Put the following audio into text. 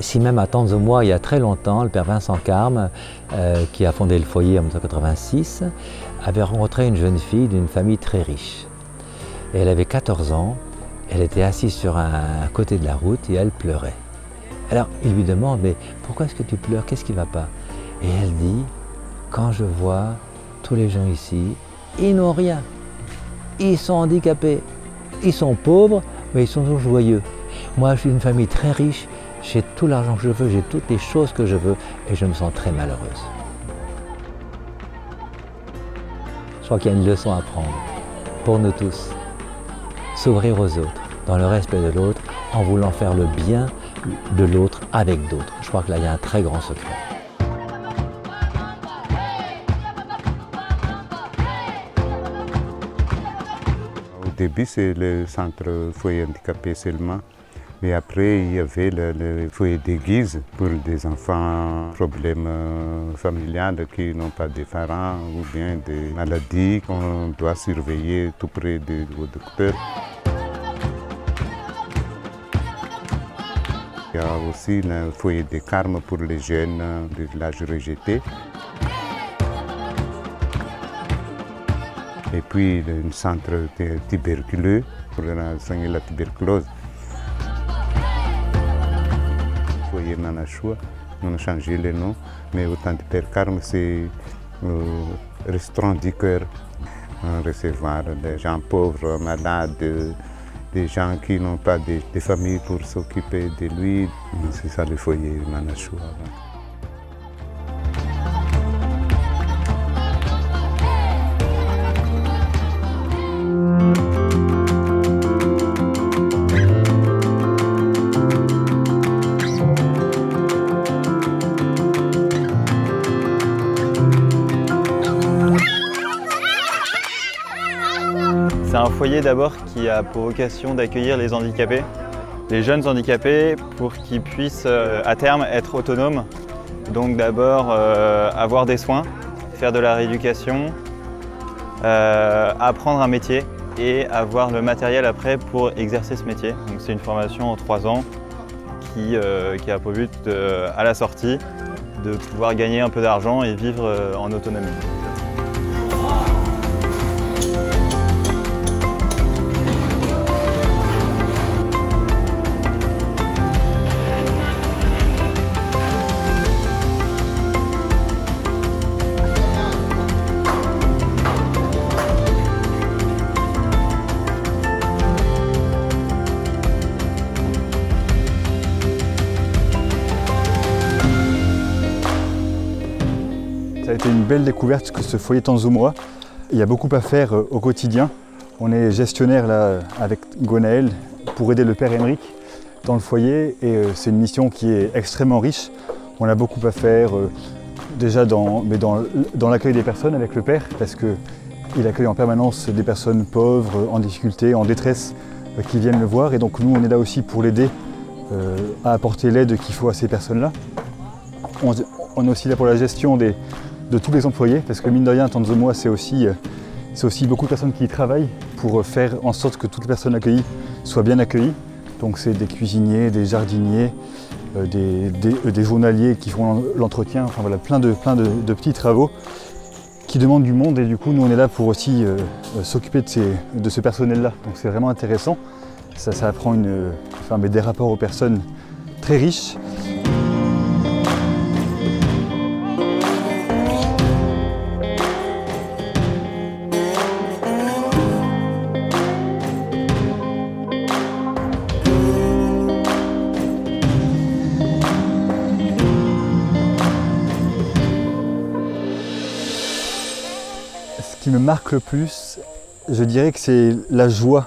Si même à Tanzomoi, il y a très longtemps, le père Vincent Carme, qui a fondé le foyer en 1986, avait rencontré une jeune fille d'une famille très riche. Et elle avait 14 ans, elle était assise sur un côté de la route et elle pleurait. Alors il lui demande, mais pourquoi est-ce que tu pleures, qu'est-ce qui ne va pas? Et elle dit, quand je vois tous les gens ici, ils n'ont rien, ils sont handicapés, ils sont pauvres, mais ils sont toujours joyeux. Moi je suis d'une famille très riche, j'ai tout l'argent que je veux, j'ai toutes les choses que je veux et je me sens très malheureuse. Je crois qu'il y a une leçon à prendre pour nous tous. S'ouvrir aux autres, dans le respect de l'autre, en voulant faire le bien de l'autre avec d'autres. Je crois que là, il y a un très grand secret. Au début, c'est le centre foyer handicapé seulement. Mais après, il y avait le foyer d'église pour des enfants, problèmes familiaux qui n'ont pas de parents ou bien des maladies qu'on doit surveiller tout près du docteur. Il y a aussi le foyer de Carme pour les jeunes du village rejeté. Et puis, un centre tuberculeux pour soigner la tuberculose. Foyer Manachua, on a changé le nom, mais au temps de Père Carme, c'est restaurant du cœur. Recevoir des gens pauvres, malades, des gens qui n'ont pas de famille pour s'occuper de lui. C'est ça le foyer Manachua. C'est un foyer d'abord qui a pour vocation d'accueillir les handicapés, les jeunes handicapés, pour qu'ils puissent à terme être autonomes. Donc d'abord avoir des soins, faire de la rééducation, apprendre un métier et avoir le matériel après pour exercer ce métier. Donc c'est une formation en 3 ans qui a pour but à la sortie de pouvoir gagner un peu d'argent et vivre en autonomie. Ça a été une belle découverte que ce foyer Tanzomoi. Il y a beaucoup à faire au quotidien. On est gestionnaire là avec Gwenaël pour aider le père Henrik dans le foyer et c'est une mission qui est extrêmement riche. On a beaucoup à faire déjà dans l'accueil des personnes avec le père parce qu'il accueille en permanence des personnes pauvres, en difficulté, en détresse qui viennent le voir et donc nous on est là aussi pour l'aider à apporter l'aide qu'il faut à ces personnes-là. On est aussi là pour la gestion de tous les employés, parce que mine de rien, Tanzomoi, c'est aussi beaucoup de personnes qui y travaillent pour faire en sorte que toutes les personnes accueillies soient bien accueillies. Donc c'est des cuisiniers, des jardiniers, des journaliers qui font l'entretien, enfin voilà, plein de petits travaux qui demandent du monde et du coup nous on est là pour aussi s'occuper de ce personnel-là. Donc c'est vraiment intéressant, ça apprend des rapports aux personnes très riches. Ce qui me marque le plus, je dirais que c'est la joie